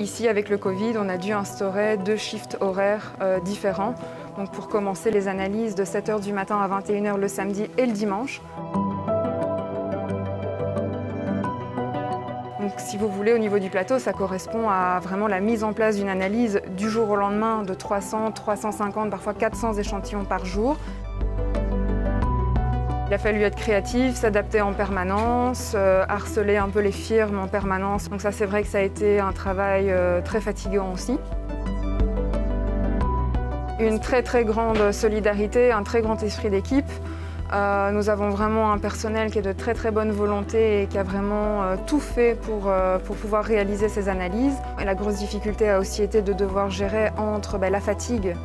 Ici, avec le Covid, on a dû instaurer 2 shifts horaires différents. Donc pour commencer les analyses de 7 h du matin à 21 h le samedi et le dimanche. Donc, si vous voulez, au niveau du plateau, ça correspond à vraiment la mise en place d'une analyse du jour au lendemain de 300, 350, parfois 400 échantillons par jour. Il a fallu être créatif, s'adapter en permanence, harceler un peu les firmes en permanence. Donc ça, c'est vrai que ça a été un travail très fatigant aussi. Une très grande solidarité, un très grand esprit d'équipe. Nous avons vraiment un personnel qui est de très bonne volonté et qui a vraiment tout fait pour pouvoir réaliser ces analyses. Et la grosse difficulté a aussi été de devoir gérer entre la fatigue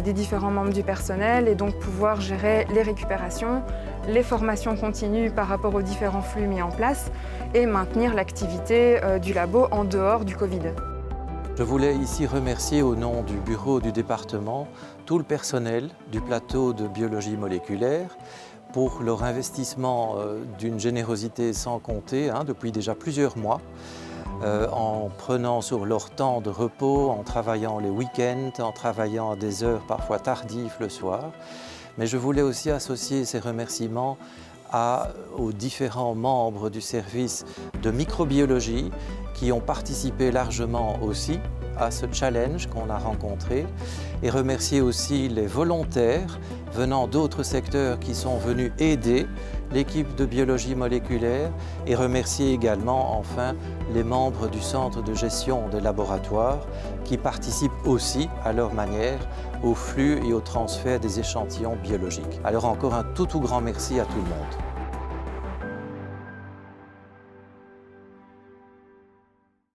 des différents membres du personnel et donc pouvoir gérer les récupérations, les formations continues par rapport aux différents flux mis en place et maintenir l'activité du labo en dehors du Covid. Je voulais ici remercier au nom du bureau du département tout le personnel du plateau de biologie moléculaire pour leur investissement d'une générosité sans compter depuis déjà plusieurs mois, en prenant sur leur temps de repos, en travaillant les week-ends, en travaillant à des heures parfois tardives le soir. Mais je voulais aussi associer ces remerciements aux différents membres du service de microbiologie qui ont participé largement aussi à ce challenge qu'on a rencontré et remercier aussi les volontaires venant d'autres secteurs qui sont venus aider l'équipe de biologie moléculaire et remercier également enfin les membres du centre de gestion des laboratoires qui participent aussi à leur manière au flux et au transfert des échantillons biologiques. Alors encore un tout grand merci à tout le monde.